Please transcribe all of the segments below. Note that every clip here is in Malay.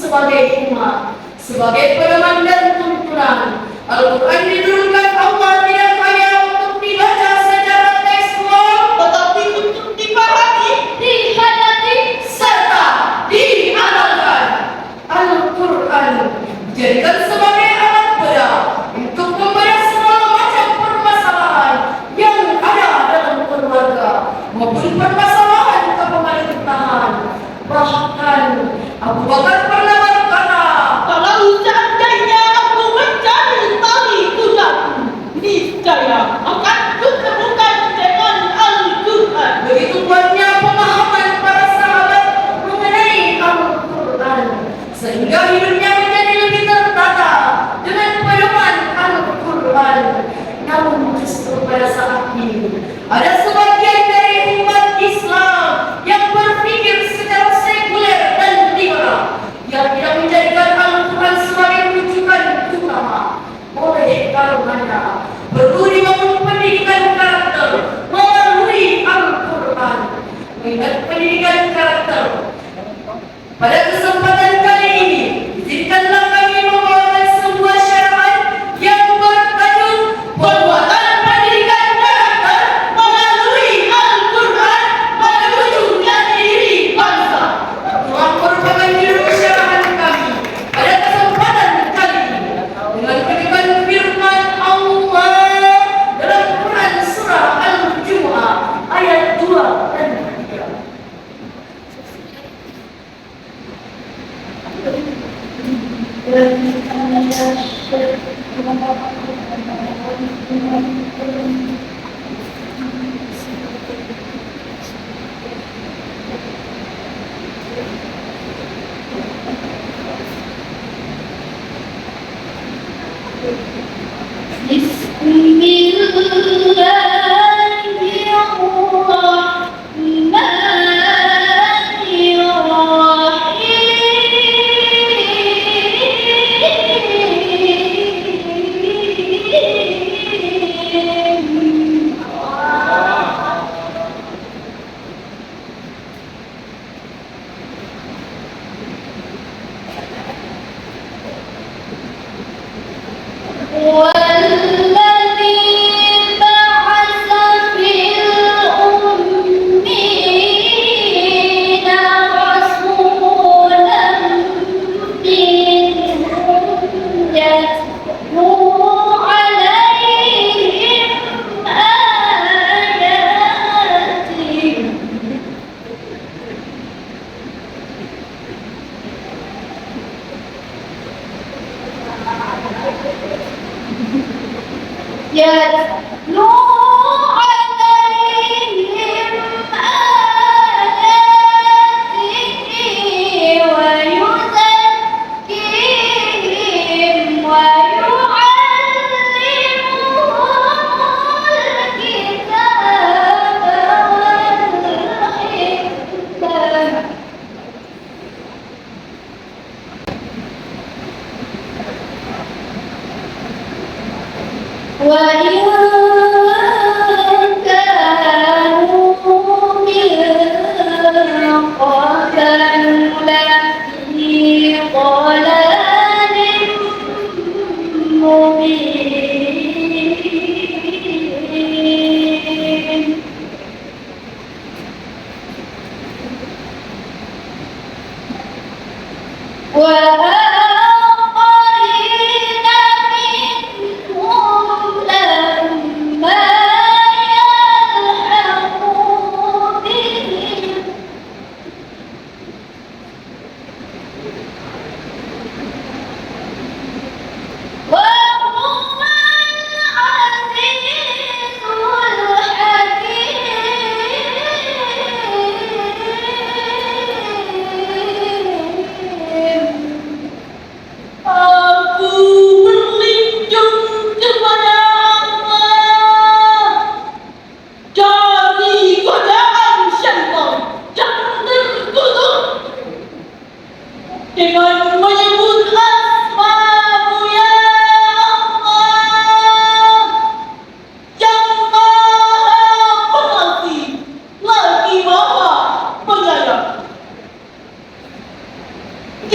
sebagai umat, sebagai pedoman dan tuntunan. Al-Quran diturunkan Allah tidak hanya untuk dibaca secara tekstual, tetapi untuk dipahami, dihayati, serta diamalkan. Al-Quran dijadikan sebagai alat bedah untuk membedah segala macam permasalahan yang ada dalam keluarga maupun permasalahan kepemerintahan. Bahkan Abu Bakar pernah berkata, kalau seandainya aku mencari tali kudaku, niscaya akan kutemukan dengan Al-Quran. begitu banyak pemahaman para sahabat mengenai Al-Quran, sehingga hidupnya menjadi lebih tertata dengan pedoman Al-Quran. Namun justru pada saat ini ada sebagian dari umat Islam yang berpikir secara sekuler dan liberal, yang tidak menjadikan Al-Quran sebagai rujukan utama. Oleh karenanya perlu dibangun pendidikan karakter melalui Al-Quran. Mengingat pendidikan karakter, pada kesempatan kali ini izinkanlah kami membawakan sebuah syarahan yang bertajuk Penguatan Pendidikan Karakter melalui Al-Quran menuju jati diri bangsa. Telah merupakan judul syarahan kami pada kesempatan kali ini dengan kutipan firman Allah dalam Quran surah Al-Jumu'ah ayat 2 dan 3.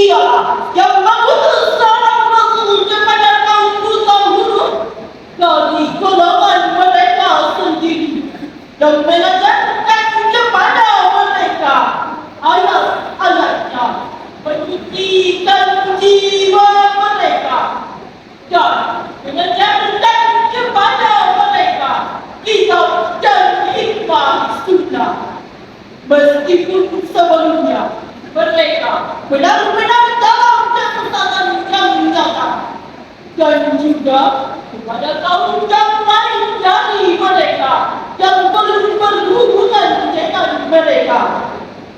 Dialah yang mengutus seorang rasul kepada kaumku dahulu dari golongan mereka sendiri dan mengajarkan kepada mereka ayat-ayatnya, pendidikan jiwa mereka, dan mengajarkan kepada mereka kitab dan hikmah sunnah. Meskipun sebelumnya mereka benar-benar dalam kesesatan yang nyata, dan juga kepada kaum yang lain dari mereka yang belum berhubungan dengan mereka.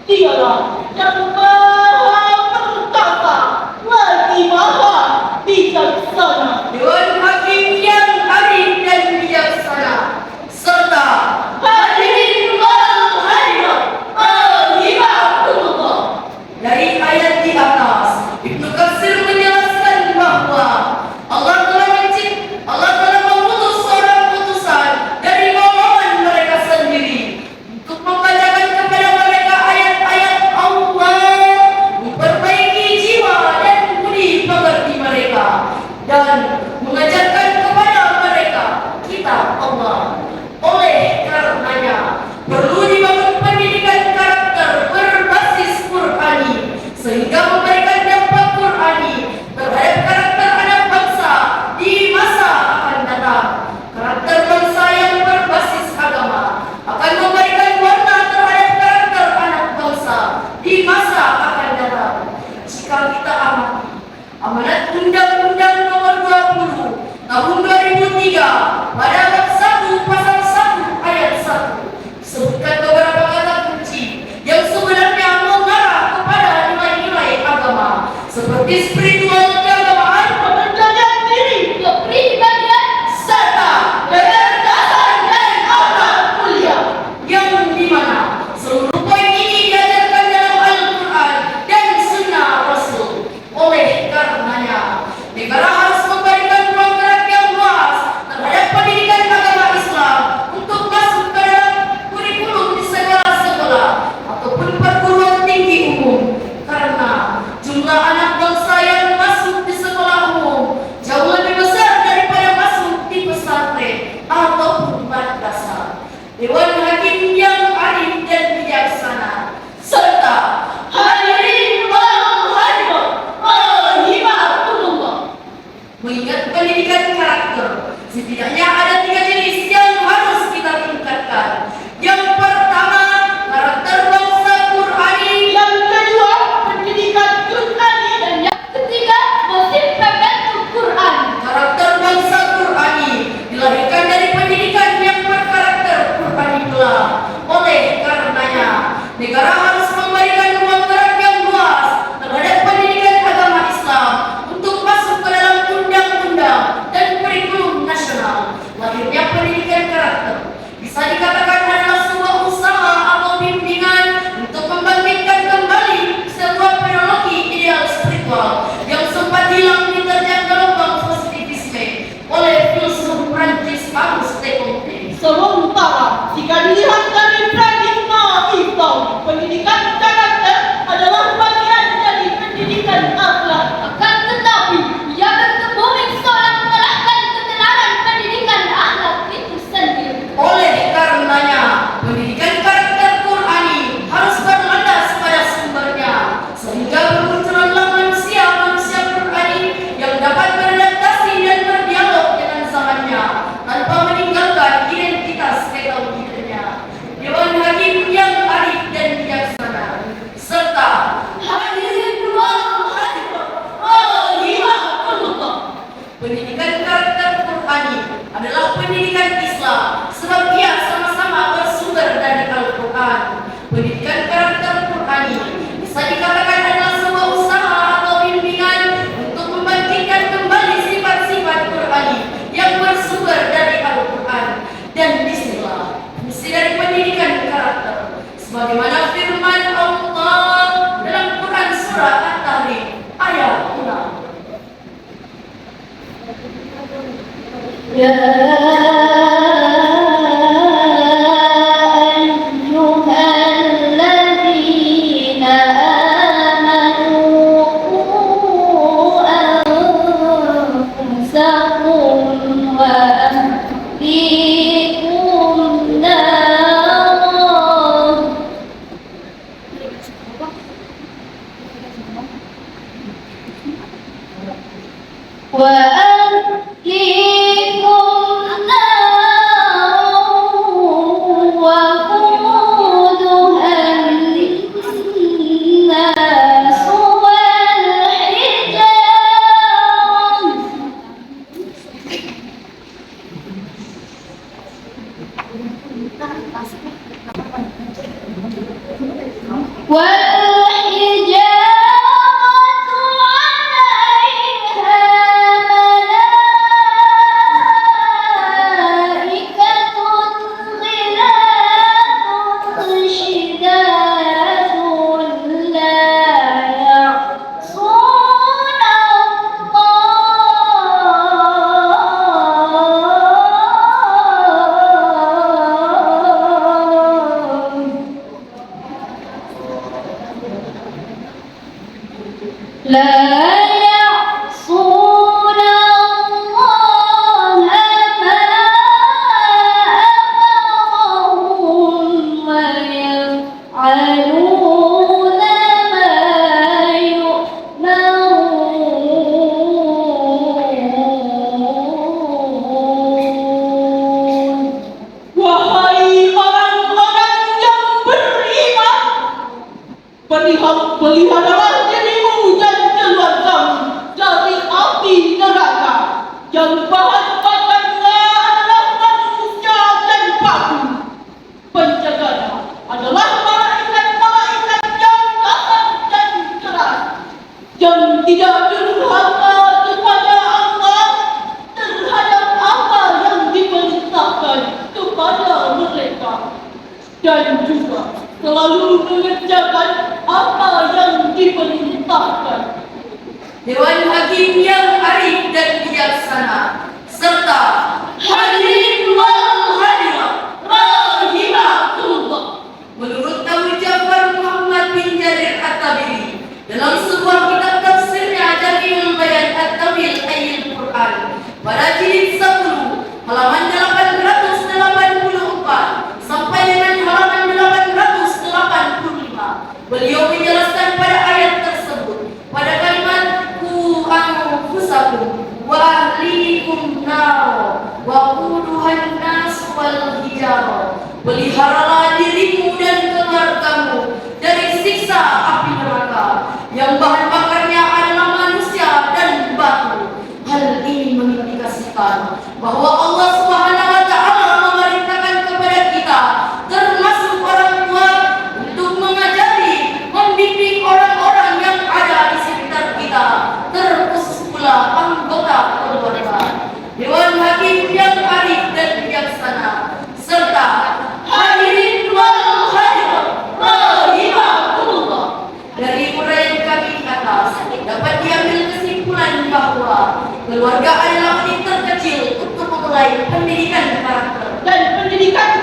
Dialah yang maha perkasa lagi maha bijaksana. Dewan Hakim yang arif dan bijaksana, serta hadirin wal hadirat rahimakumullah. Dari ayat di atas, Ibnu Katsir menjelaskan bahwa Allah telah mengutus seorang utusan dari golongan mereka sendiri untuk membacakan kepada mereka ayat-ayat Allah, memperbaiki jiwa dan budi pekerti mereka, dan mengajarkan kepada mereka kitab Allah. Oleh karenanya, perlu dibangun pendidikan karakter berbasis Qur'ani, sehingga memberikan dampak Qur'ani terhadap karakter anak bangsa di masa akan datang. Karakter bangsa yang berbasis agama akan memberikan warna terhadap karakter anak bangsa di masa akan datang. Jika kita amati amanat Undang-Undang Nomor 20 Tahun 2003 pada bab 1 pasal 1 ayat 1 disebutkan beberapa kata kunci yang sebenarnya mengarah kepada nilai-nilai agama seperti spiritual keagamaan, Pengendalian diri, kepribadian, serta kecerdasan dan akhlak mulia, yang dimana seluruh poin ini diajarkan dalam Al-Quran dan Sunnah Rasul. Oleh karenanya, negara harus memberikan ruang gerak yang luas terhadap pendidikan agama Islam untuk masuk ke dalam kurikulum di sekolah-sekolah ataupun perguruan tinggi umum, karena jumlah anak bangsa yang masuk di sekolah umum jauh lebih besar daripada masuk di pesantren ataupun madrasah. Dewan Hakim yang arif dan bijaksana, serta hadirin wal hadirat rahimakumullah. Mengingat pendidikan karakter, setidaknya ada 3 jenis yang harus kita tingkatkan. Yang pertama, karakter bangsa Qur'ani. yang kedua pendidikan Qur'ani, dan Yang ketiga, motif pegantung Quran. Karakter bangsa Qur'ani dilahirkan dari pendidikan yang berkarakter Qur'ani pula. Oleh karenanya, negara harus memberikan ruang gerak yang luas terhadap pendidikan agama Islam untuk masuk ke dalam undang-undang dan kurikulum nasional. Lahirnya pendidikan karakter bisa dikatakan adalah sebuah usaha atau bimbingan untuk membangkitkan kembali sebuah teknologi ideal spiritual yang sempat hilang diterjang gelombang positivisme oleh filsuf Prancis Auguste Comte. sementara jika dilihat dari paradigma Islam, pendidikan karakter adalah bagian dari pendidikan akhlak. Akan tetapi, ia berkebuming seorang menerapkan ketenaran pendidikan akhlak itu sendiri. Oleh karenanya, pendidikan karakter Qur'ani harus berlandas pada sumbernya, sehingga bermunculanlah manusia-manusia Qur'ani yang dapat beradaptasi dan berdialog dengan zamannya tanpa meninggalkan identitas tauhidnya. Dewan Hakim yang arif dan bijaksana, serta hadirin wal hadirat rahimakumullah. Pendidikan karakter Qur'ani adalah pendidikan Islam sebab ia sama-sama bersumber dari Al-Quran. Pendidikan karakter Qur'ani bisa dikatakan adalah sebuah usaha atau bimbingan untuk membangkitkan kembali sifat-sifat Qur'ani yang bersumber dari Al-Quran. Dan disinilah fungsi dari pendidikan karakter, sebagaimana firman Allah dalam Quran surah At-Tahrim ayat 6. Ya ayyuhalladzina amanu وأهليكم نارا وقودها الناس والحجارة عليها ملائكة غلاظ شداد لا يعصون لا يعصون الله ما أمرهم ويفعلون ما يؤمرون. Wahai orang-orang yang beriman, peliharalah dirimu dan keluargamu dari api neraka yang bahan bakarnya adalah manusia dan batu. Penjaganya adalah malaikat-malaikat yang taat dan keras, yang tidak durhaka kepada Allah terhadap apa yang diperintahkan kepada mereka, dan juga selalu mengerjakan apa yang diperintahkan. Dewan Hakim yang arif dan bijaksana, serta hadirin wal hadirat rahimakumullah. Menurut Abu Ja'far Muhammad bin Jarir At-Tabari dalam sebuah kitab tafsirnya Jami'ul Bayan At-Tawil Ayil Quran pada jilid 10 halaman 884 sampai dengan halaman 885, beliau menjelaskan pada ayat tersebut pada kalimat ku anfusakum wa ahlikum nar wa quduhan nas wal hijarah. Peliharalah dirimu dan keluargamu dari siksa api neraka yang bahan bakarnya adalah manusia dan batu. Hal ini mengindikasikan bahwa Allah Subhanahu wa taala memerintahkan kepada kita termasuk orang tua untuk mengajari, membimbing orang-orang yang ada di sekitar kita, terkhusus pula anggota keluarga. Dewan Hakim yang arif dan bijaksana, serta hadirin wal hadirat rahimakumullah. Dari uraian kami atas dapat diambil kesimpulan bahwa keluarga adalah unit terkecil untuk memulai pendidikan karakter Dan pendidikan